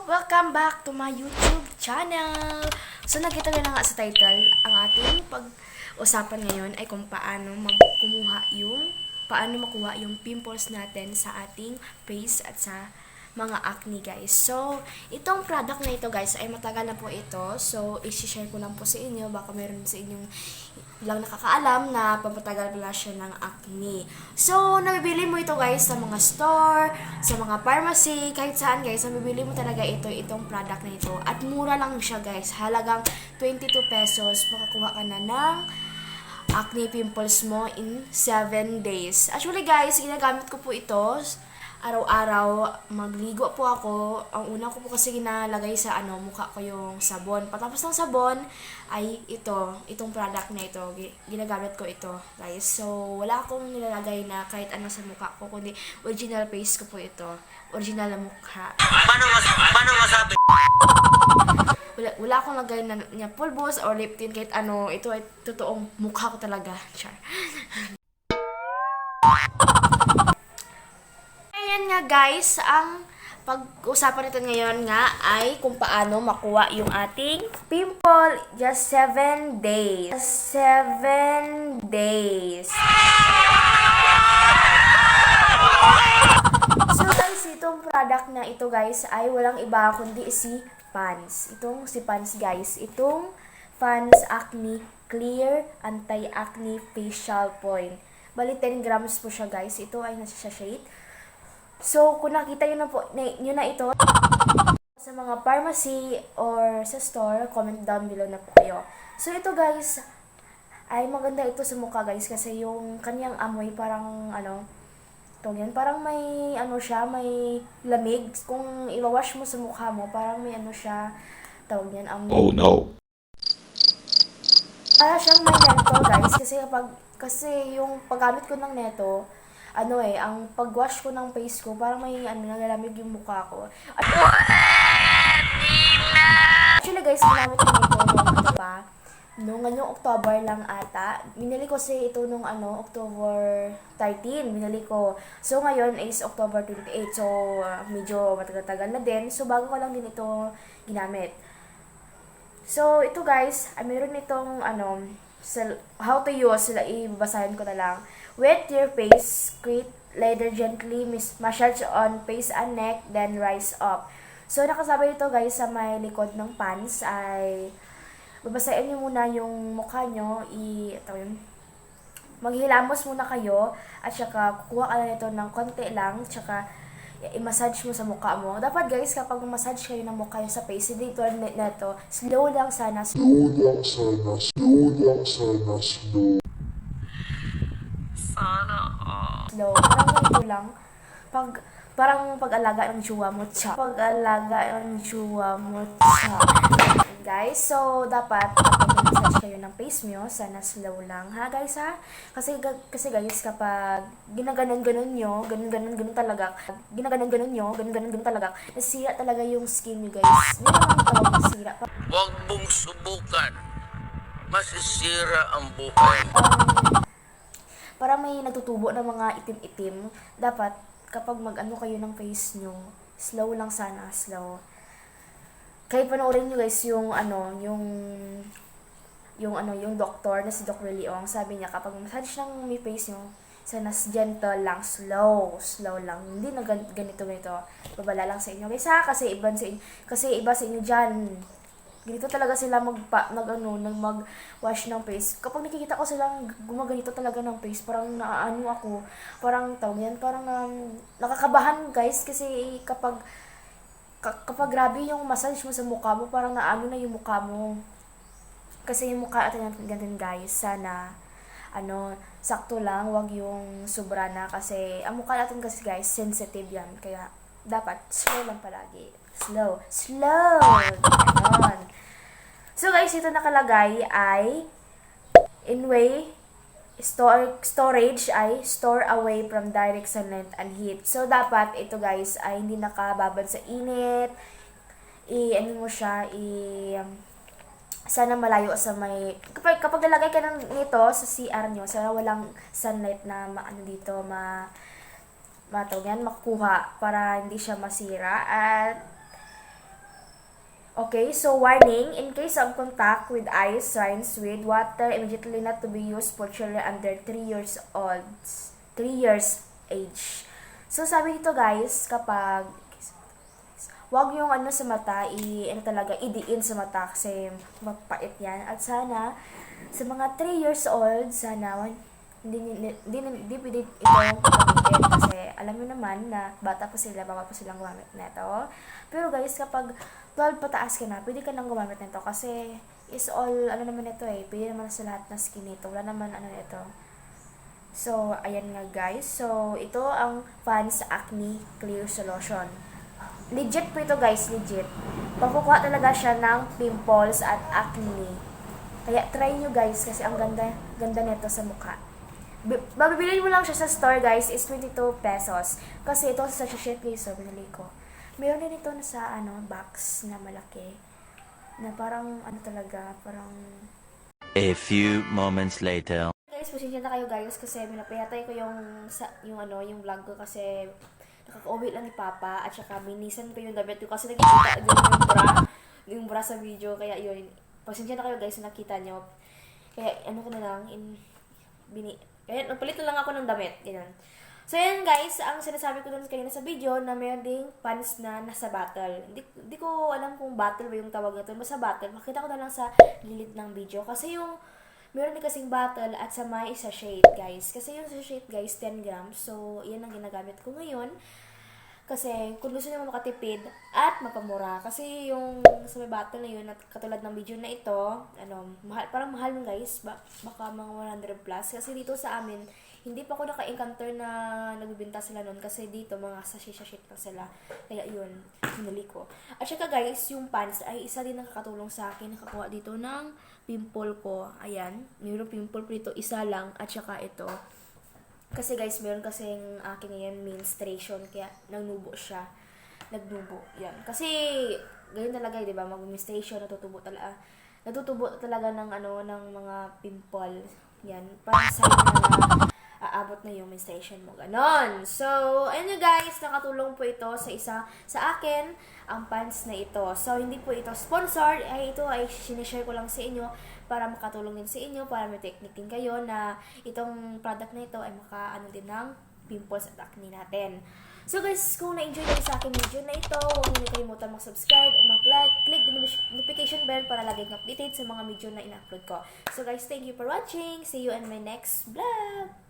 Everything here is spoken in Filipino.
Welcome back to my YouTube channel! So, nakita nyo na nga sa title, ang ating pag-usapan ngayon ay kung paano makuha yung pimples natin sa ating face at sa mga acne, guys. So, itong product na ito, guys, ay matagal na po ito. So, isi-share ko lang po sa inyo. Baka meron sa inyong lang nakakaalam na pampatagal pala siya ng acne. So, nabibili mo ito, guys, sa mga store, sa mga pharmacy, kahit saan, guys, nabibili mo talaga itong product na ito. At mura lang siya, guys. Halagang 22 pesos. Makakuha ka na ng acne pimples mo in 7 days. Actually, guys, ginagamit ko po ito araw-araw. Magligo po ako. Ang una ko po kasi ginalagay sa mukha ko yung sabon. Patapos ng sabon ay itong product na ito. Ginagamit ko ito, guys. So, wala akong nilalagay na kahit ano sa mukha ko, kundi original face ko po ito. Original na mukha. Paano masabi? Wala akong lagay na pulbos or lip tint kahit ano. Ito ay totoong mukha ko talaga. Char. Ayan nga, guys, ang pag-usapan natin ngayon nga ay kung paano makuha yung ating pimple. Just 7 days. 7 days. So, guys, itong product na ito, guys, ay walang iba kundi si Pond's. Itong si Pond's, guys. Itong Pond's Acne Clear Anti-Acne Facial Point. Bali, 10 grams po siya, guys. Ito ay nasa sachet. So, kung nakita nyo na ito sa mga pharmacy or sa store, comment down below na po kayo. So, ito, guys, ay maganda ito sa mukha, guys, kasi yung kanyang amoy parang parang may may lamig. Kung i-wash mo sa mukha mo, parang may siya, Oh no. para siyang may neto, guys, kasi yung paggamit ko ng neto, ang pag-wash ko ng face ko, parang may nalalamig yung mukha ko. Actually, guys, ginamit ko nito nung ngayong October lang ata. Binili ko ito nung October 13, binili ko. So, ngayon is October 28. So, medyo matagal-tagal na din. So, bago ko lang din ito ginamit. So, ito, guys, meron itong how to use, ibabasahin ko na lang. Wet your face, squeeze, lather gently, massage on face and neck, then rise up. So, nakasabay ito, guys, sa may likod ng pants ay babasahin niyo muna yung mukha nyo, maghilamos muna kayo, at saka kukuha ka na nito ng konti lang, tsaka i-massage mo sa mukha mo. Dapat, guys, kapag massage kayo ng mukha sa face, hindi ito neto, slow lang sana, slow. Sana Slow. Parang ganito lang. Parang pag-alaga ng jowa mo, cha. Pag-alaga ng jowa mo, cha. Guys, so dapat kapag massage kayo ng face nyo, sana slow lang, ha, guys, ha? Kasi guys, kapag ginaganon-ganon nyo, ganon-ganon talaga, nasira talaga yung skin nyo, guys. Hindi naman tawag nasira. huwag mong subukan. Masisira ang buhay. Parang may natutubo ng mga itim-itim. Dapat, kapag kayo ng face nyo, slow lang sana, slow. Kahit panoorin nyo, guys, yung doktor na si Doc Leong, sabi niya, kapag massage ng may face nyo, sana gentle lang, slow lang. Hindi na ganito. Babala lang sa inyo, guys, ha? Kasi iba sa inyo dyan. Ganito talaga sila mag-wash ng face. Kapag nakikita ko silang gumaganito talaga ng face, parang ako, parang nakakabahan, guys, kasi kapag grabe yung massage mo sa mukha mo, parang na yung mukha mo. Kasi yung mukha natin ganun, guys, sana sakto lang, wag yung sobra na, kasi ang mukha natin kasi, guys, sensitive yan, kaya dapat slow lang palagi. Slow. Ganon. So, guys, ito nakalagay ay storage ay store away from direct sunlight and heat. So, dapat ito, guys, ay hindi nakababad sa init. Sana malayo sa may, kapag nalagay ka nito sa CR nyo, sana walang sunlight na makukuha, para hindi siya masira. At Okay, so warning, in case of contact with eyes, signs with water, immediately not to be used for children under 3 years old. 3 years age. So sabi dito guys, kapag wag yung ano sa mata, ano talaga, idiin sa mata kasi mapait yan. At sana, sa mga 3 years old, sana, hindi pwede itong gamitin kasi alam mo naman na bata pa sila, bawal pa silang gumamit nito. Pero guys, kapag 12 pataas ka na, pwede ka nang gumamit nito kasi is all, ano naman ito pwede naman sa lahat na skin nito. Wala naman ano ito. So, ayan nga guys. So, ito ang Pond's Acne Clear Solution. Legit po ito guys, legit. Pagkukuha talaga siya ng pimples at acne. Kaya try nyo guys kasi ang ganda nito sa mukha. Mabibilin mo lang siya sa store guys is 22 pesos. Kasi ito sa sachet guys, so binili ko. Meron din ito na sa box na malaki. Na parang ano talaga, parang... A few moments later. Guys, pasensya na kayo guys kasi pinapayatay ko yung vlog ko kasi nakaka-uwi lang ni Papa at saka minisan ko yung damit ko kasi nakikita yung bra sa video kaya yun. Pasensya na kayo guys na nakita nyo. Kaya ano ko na lang kaya napalit na lang ako ng damit. Ganyan. So yan guys, ang sinasabi ko dun kanina sa video na mayroon ding pants na nasa bottle. Hindi ko alam kung bottle ba yung tawag nito. Basta bottle. Makita ko na lang sa gilid ng video. Kasi yung meron din kasing bottle at sa may sachet guys. Kasi yung sachet guys 10 grams. So yan ang ginagamit ko ngayon. Kasi kung gusto niyo makatipid at mapamura. Kasi yung sa may bottle na yun at katulad ng video na ito, parang mahal nun guys. Baka mga 100 plus. Kasi dito sa amin, hindi pa ako naka-encounter na nagbibenta sila nun. Kasi dito mga sachet-sachet pa sila. Kaya yun, hinuli ko. At saka guys, yung pants ay isa din nakakatulong sa akin. Nakakuha dito ng pimple ko. Ayan, mayroong pimple ko dito. Isa lang at saka ito. Kasi guys, meron kasing akin ngayon menstruation, kaya nagnubo siya. Nagnubo, yan. Kasi, ganyan talaga, di ba? Mag-menstruation, natutubo talaga ng ng mga pimple. Yan. Parang sa na aabot na yung menstruation mo. Ganon. So, ayun nga guys, nakatulong po ito sa akin, ang pants na ito. So, hindi po ito sponsored. Ito ay sinishare ko lang sa inyo para makatulong din sa inyo, para may technique din kayo na itong product na ito ay makaano din ng pimples at acne natin. So guys, kung na-enjoy nyo sa aking video na ito, huwag nyo kalimutan mag-subscribe at mag-like, click the notification bell para laging updated sa mga video na in-upload ko. So guys, thank you for watching. See you in my next vlog!